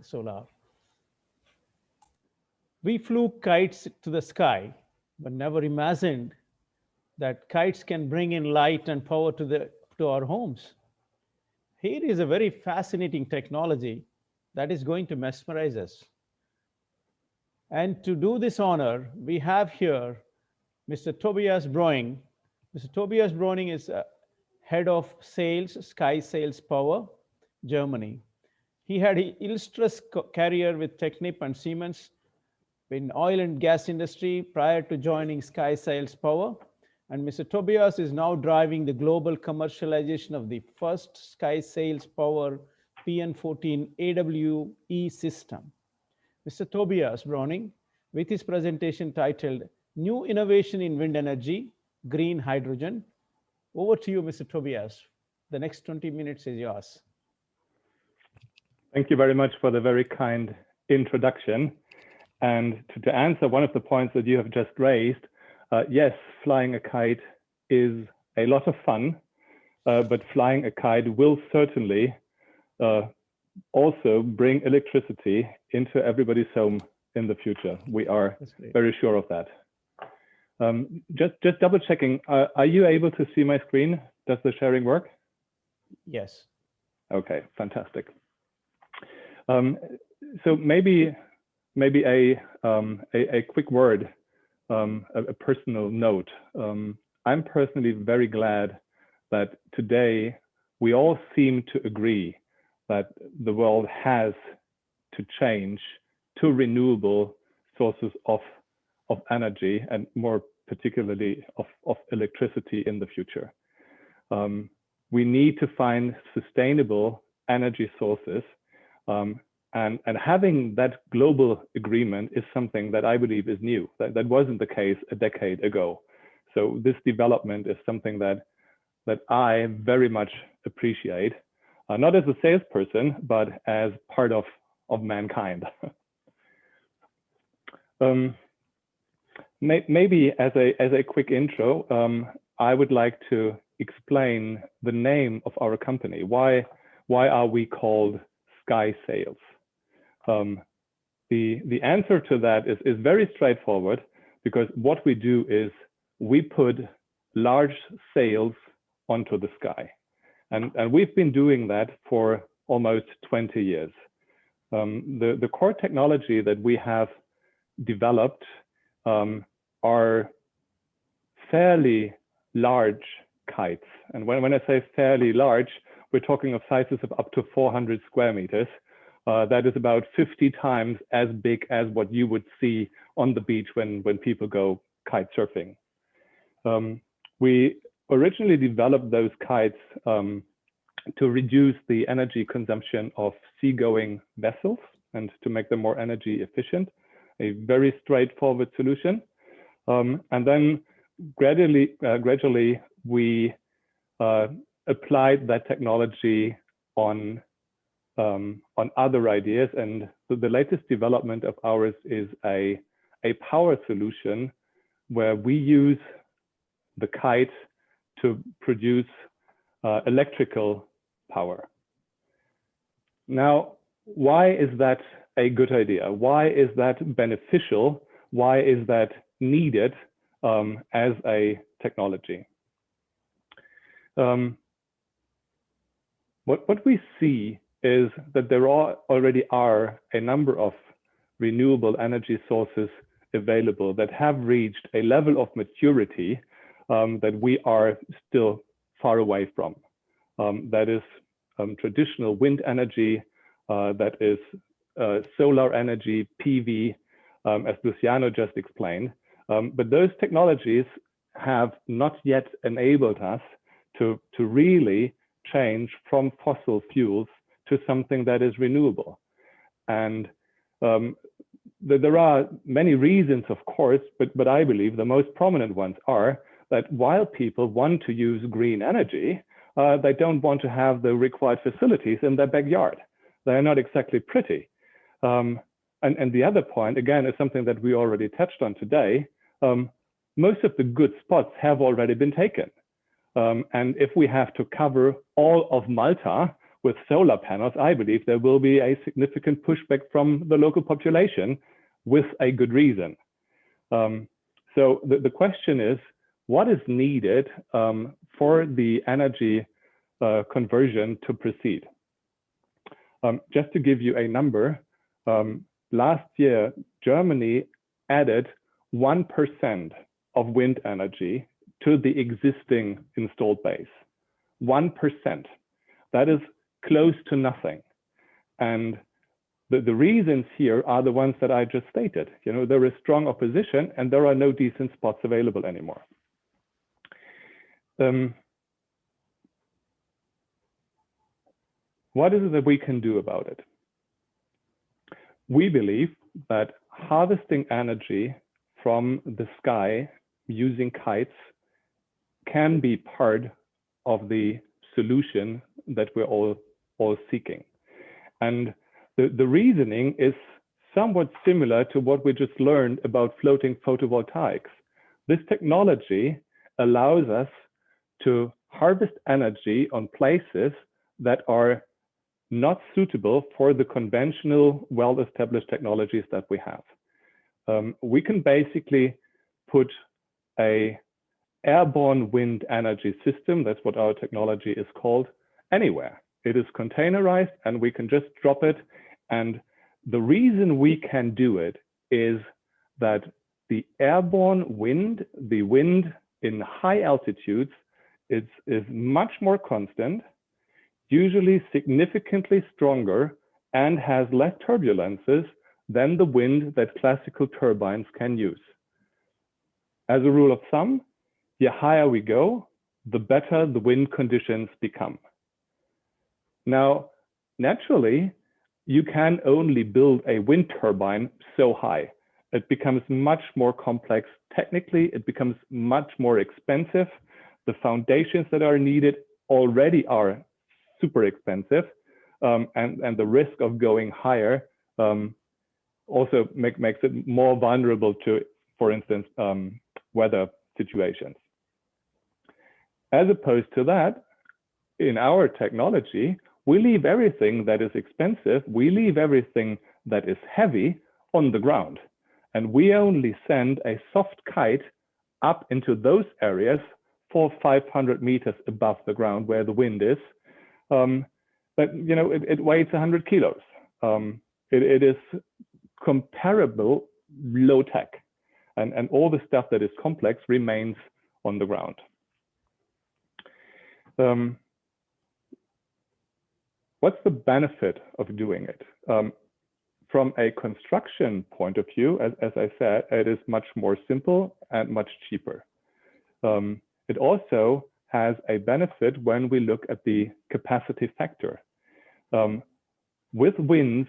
using solar. We flew kites to the sky, but never imagined that kites can bring in light and power to our homes. Here is a very fascinating technology that is going to mesmerize us. And to do this honor, we have here Mr. Tobias Broening. Mr. Tobias Broening is head of sales, Sky Sales Power, Germany. He had an illustrious career with Technip and Siemens in oil and gas industry prior to joining Sky Sales Power. And Mr. Tobias is now driving the global commercialization of the first Sky Sales Power PN14 AWE system. Mr. Tobias Broening, with his presentation titled New Innovation in Wind Energy, Green Hydrogen. Over to you, Mr. Tobias. The next 20 minutes is yours. Thank you very much for the very kind introduction. And to answer one of the points that you have just raised, yes, flying a kite is a lot of fun, but flying a kite will certainly also bring electricity into everybody's home in the future. We are very sure of that. Just double checking, are you able to see my screen? Does the sharing work? Yes. Okay, fantastic. So maybe a quick word, a personal note. I'm personally very glad that today we all seem to agree that the world has to change to renewable sources of energy, and more particularly of electricity in the future. We need to find sustainable energy sources, and having that global agreement is something that I believe is new. That wasn't the case a decade ago. So this development is something that I very much appreciate, not as a salesperson, but as part of mankind. Maybe as a quick intro, I would like to explain the name of our company. Why are we called Sky Sales? The answer to that is very straightforward, because what we do is we put large sails onto the sky. And we've been doing that for almost 20 years. The core technology that we have developed are fairly large kites. And when I say fairly large, we're talking of sizes of up to 400 square meters. That is about 50 times as big as what you would see on the beach when people go kite surfing. We originally developed those kites to reduce the energy consumption of seagoing vessels and to make them more energy efficient, a very straightforward solution. And then gradually we applied that technology on other ideas. And the latest development of ours is a power solution where we use the kite to produce electrical power. Now, why is that a good idea? Why is that beneficial? Why is that needed as a technology? What we see is that there already are a number of renewable energy sources available that have reached a level of maturity that we are still far away from. That is traditional wind energy, that is solar energy, PV, as Luciano just explained. But those technologies have not yet enabled us to really change from fossil fuels to something that is renewable. And there are many reasons, of course, but I believe the most prominent ones are that while people want to use green energy, they don't want to have the required facilities in their backyard. They are not exactly pretty. And the other point, again, is something that we already touched on today. Most of the good spots have already been taken. And if we have to cover all of Malta with solar panels, I believe there will be a significant pushback from the local population with a good reason. So the question is, what is needed for the energy conversion to proceed? Just to give you a number, last year, Germany added 1% of wind energy to the existing installed base. 1%. That is close to nothing. And the reasons here are the ones that I just stated. You know, there is strong opposition and there are no decent spots available anymore. What is it that we can do about it? We believe that harvesting energy from the sky using kites can be part of the solution that we're all seeking. And the reasoning is somewhat similar to what we just learned about floating photovoltaics. This technology allows us to harvest energy on places that are not suitable for the conventional, well-established technologies that we have. We can basically put an airborne wind energy system, that's what our technology is called, anywhere. It is containerized and we can just drop it. And the reason we can do it is that the airborne wind, the wind in high altitudes, is much more constant, usually significantly stronger, and has less turbulences than the wind that classical turbines can use. As a rule of thumb, the higher we go, the better the wind conditions become. Now, naturally, you can only build a wind turbine so high. It becomes much more complex technically, it becomes much more expensive. The foundations that are needed already are super expensive, and the risk of going higher also makes it more vulnerable to, for instance, weather situations. As opposed to that, in our technology, we leave everything that is expensive, we leave everything that is heavy on the ground. And we only send a soft kite up into those areas 400 or 500 meters above the ground where the wind is. But you know, it weighs 100 kilos. It is comparable low tech, and all the stuff that is complex remains on the ground. What's the benefit of doing it? From a construction point of view, as I said, it is much more simple and much cheaper. It also has a benefit when we look at the capacity factor. With winds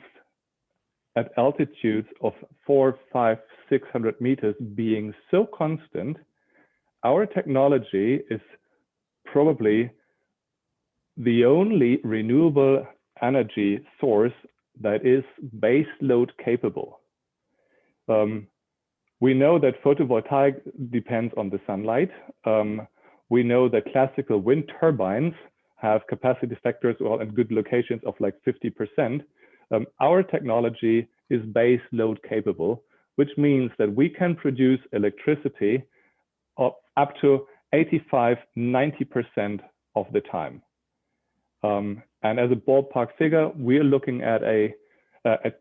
at altitudes of 400, 500, 600 meters being so constant, our technology is probably the only renewable energy source that is base load capable. We know that photovoltaic depends on the sunlight. We know that classical wind turbines have capacity factors and good locations of like 50%. Our technology is base load capable, which means that we can produce electricity up to 85, 90% of the time. And as a ballpark figure, we're looking at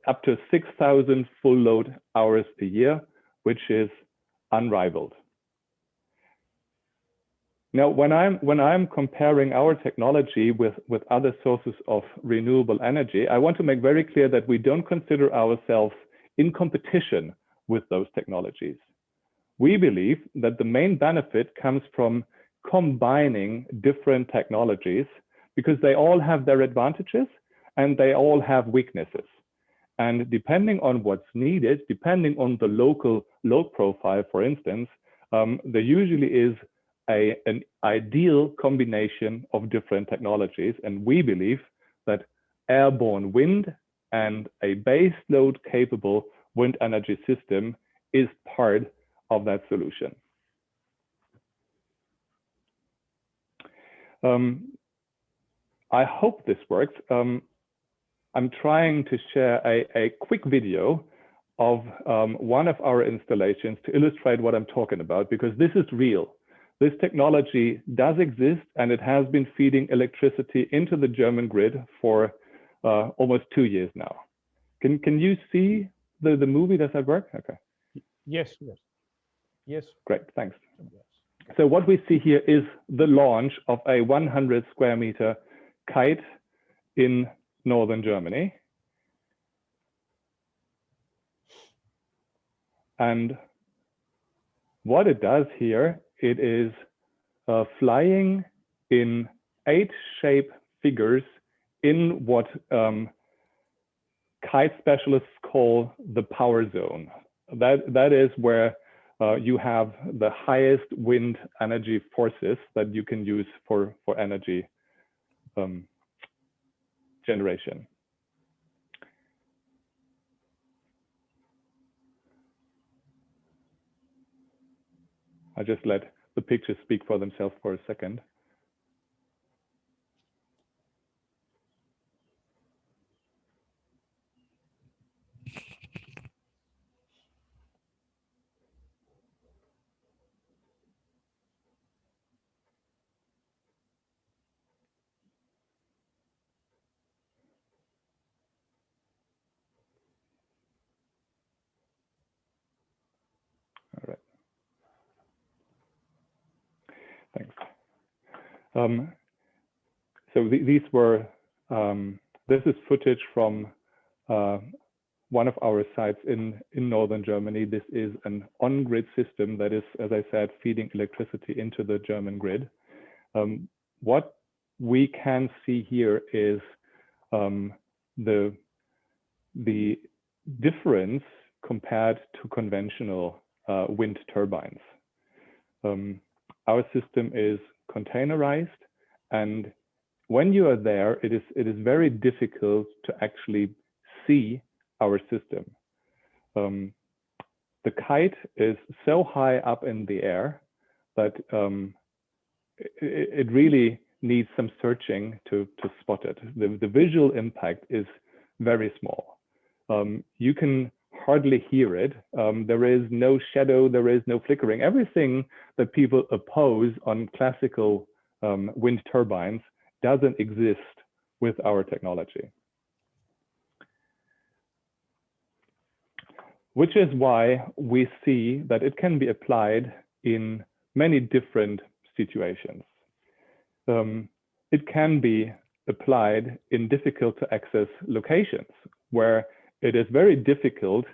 up to 6,000 full load hours a year, which is unrivaled. Now, when I'm comparing our technology with other sources of renewable energy, I want to make very clear that we don't consider ourselves in competition with those technologies. We believe that the main benefit comes from combining different technologies, because they all have their advantages and they all have weaknesses. And depending on what's needed, depending on the local load profile, for instance, there usually is an ideal combination of different technologies. And we believe that airborne wind and a base load capable wind energy system is part of that solution. I hope this works. I'm trying to share a quick video of one of our installations to illustrate what I'm talking about, because this is real. This technology does exist, and it has been feeding electricity into the German grid for almost 2 years now. Can you see the movie? Does that work? Okay. Yes, yes, yes. Great, thanks. Yes. So what we see here is the launch of a 100 square meter kite in northern Germany. And what it does here, it is flying in 8 shape figures in what kite specialists call the power zone. That is where you have the highest wind energy forces that you can use for energy generation. I just let the pictures speak for themselves for a second. All right. Thanks. So these were, this is footage from one of our sites in northern Germany. This is an on-grid system that is, as I said, feeding electricity into the German grid. What we can see here is the difference compared to conventional wind turbines. Our system is containerized, and when you are there, it is very difficult to actually see our system. The kite is so high up in the air that it really needs some searching to spot it. The visual impact is very small. You can hardly hear it. There is no shadow, there is no flickering. Everything that people oppose on classical wind turbines doesn't exist with our technology. Which is why we see that it can be applied in many different situations. It can be applied in difficult to access locations where it is very difficult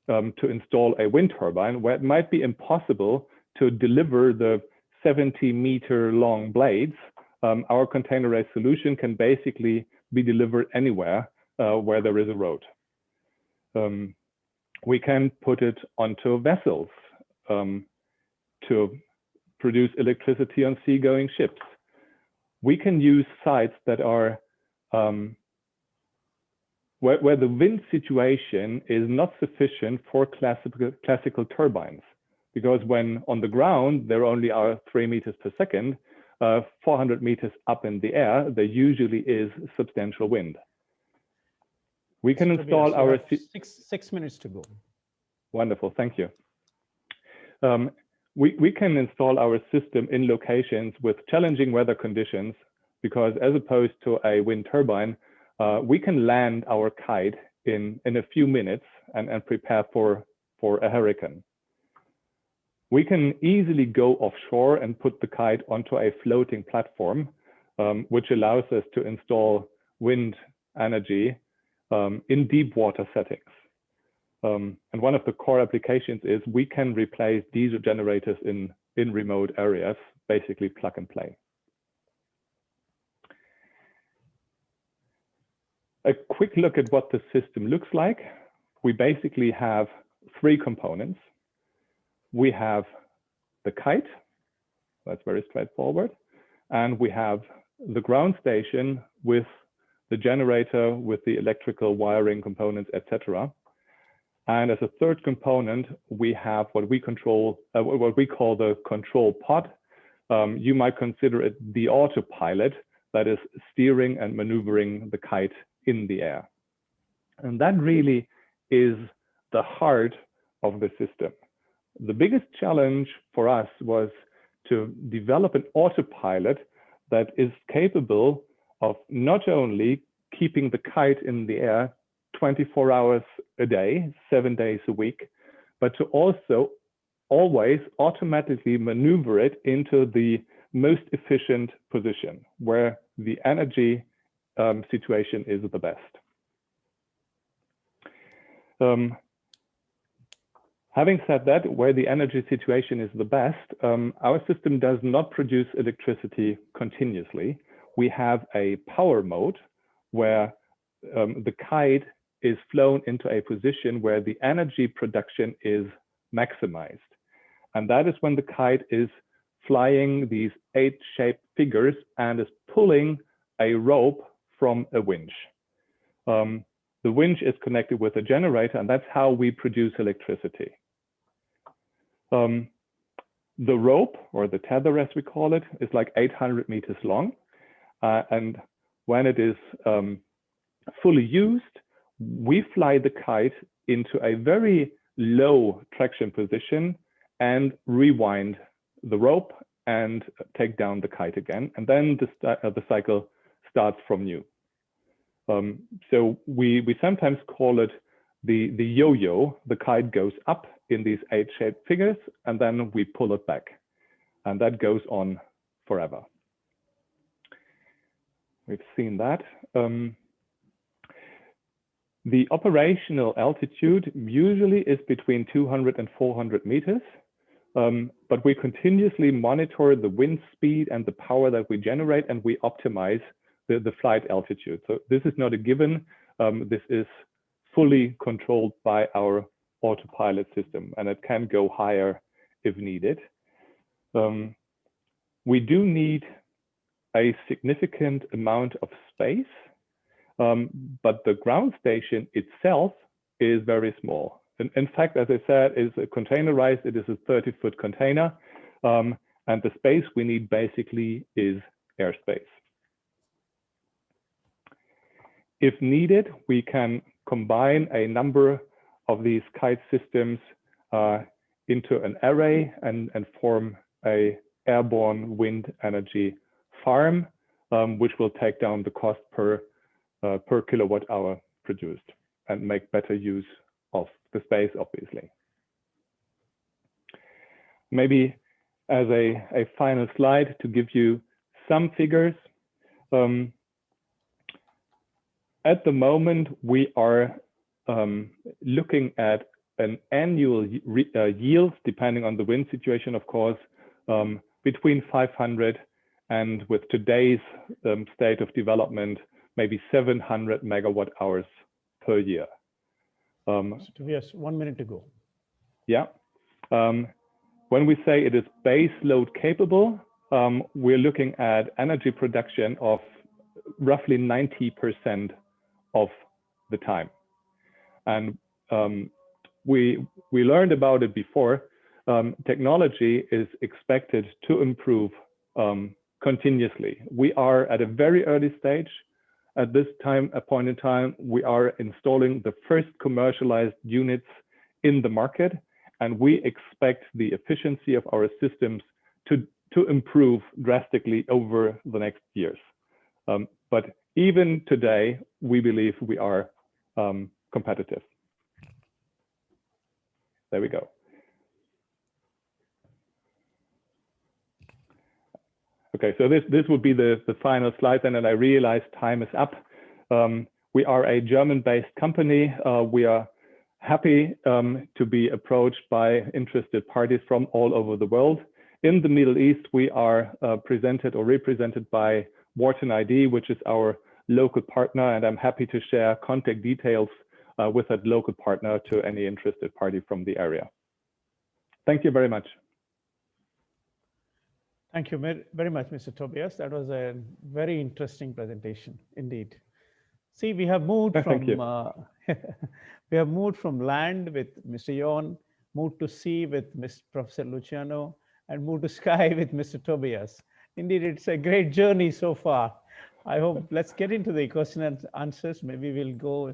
to install a wind turbine, where it might be impossible to deliver the 70-meter long blades. Our containerized solution can basically be delivered anywhere where there is a road. We can put it onto vessels to produce electricity on seagoing ships. We can use sites that are where the wind situation is not sufficient for classical turbines, because when on the ground, there only are 3 meters per second, 400 meters up in the air, there usually is substantial wind. We can install our... 6 minutes to go. Wonderful, thank you. We can install our system in locations with challenging weather conditions, because as opposed to a wind turbine, we can land our kite in a few minutes and prepare for a hurricane. We can easily go offshore and put the kite onto a floating platform, which allows us to install wind energy in deep water settings. And one of the core applications is we can replace diesel generators in remote areas, basically plug and play. A quick look at what the system looks like. We basically have 3 components. We have the kite, that's very straightforward. And we have the ground station with the generator, with the electrical wiring components, etc. And as a third component, we have what we call the control pod. You might consider it the autopilot that is steering and maneuvering the kite in the air. And that really is the heart of the system. The biggest challenge for us was to develop an autopilot that is capable of not only keeping the kite in the air 24 hours a day, 7 days a week, but to also always automatically maneuver it into the most efficient position where the energy situation is the best. Having said that, where the energy situation is the best, our system does not produce electricity continuously. We have a power mode where the kite is flown into a position where the energy production is maximized. And that is when the kite is flying these 8-shaped figures and is pulling a rope from a winch. The winch is connected with a generator, and that's how we produce electricity. The rope, or the tether as we call it, is like 800 meters long. And when it is fully used, we fly the kite into a very low traction position and rewind the rope and take down the kite again. And then the cycle starts from new. So we sometimes call it the yo-yo. The kite goes up in these 8-shaped figures, and then we pull it back. And that goes on forever. We've seen that. The operational altitude usually is between 200 and 400 meters, but we continuously monitor the wind speed and the power that we generate, and we optimize the flight altitude. So this is not a given. This is fully controlled by our autopilot system, and it can go higher if needed. We do need a significant amount of space, but the ground station itself is very small. In fact, as I said, it's containerized. It is a 30-foot container, and the space we need basically is airspace. If needed, we can combine a number of these kite systems into an array and form a airborne wind energy farm, which will take down the cost per kilowatt hour produced and make better use of the space, obviously. Maybe as a final slide to give you some figures. At the moment, we are looking at an annual yield, depending on the wind situation, of course, between 500 and, with today's state of development, maybe 700 megawatt hours per year. Yes, 1 minute to go. Yeah. When we say it is base load capable, we're looking at energy production of roughly 90% of the time. And we learned about it before. Technology is expected to improve continuously. We are at a very early stage. At this point in time, we are installing the first commercialized units in the market, and we expect the efficiency of our systems to improve drastically over the next years. But even today, we believe we are competitive. There we go. Okay, so this would be the final slide, and then I realize time is up. We are a German-based company. We are happy to be approached by interested parties from all over the world. In the Middle East, we are presented or represented by Wharton ID, which is our local partner, and I'm happy to share contact details with that local partner to any interested party from the area. Thank you very much. Thank you very much, Mr. Tobias. That was a very interesting presentation indeed. See, we have moved we have moved from land with Mr. Jon, moved to sea with Professor Luciano, and moved to sky with Mr. Tobias. Indeed, it's a great journey so far. I hope let's get into the question and answers. Maybe we'll go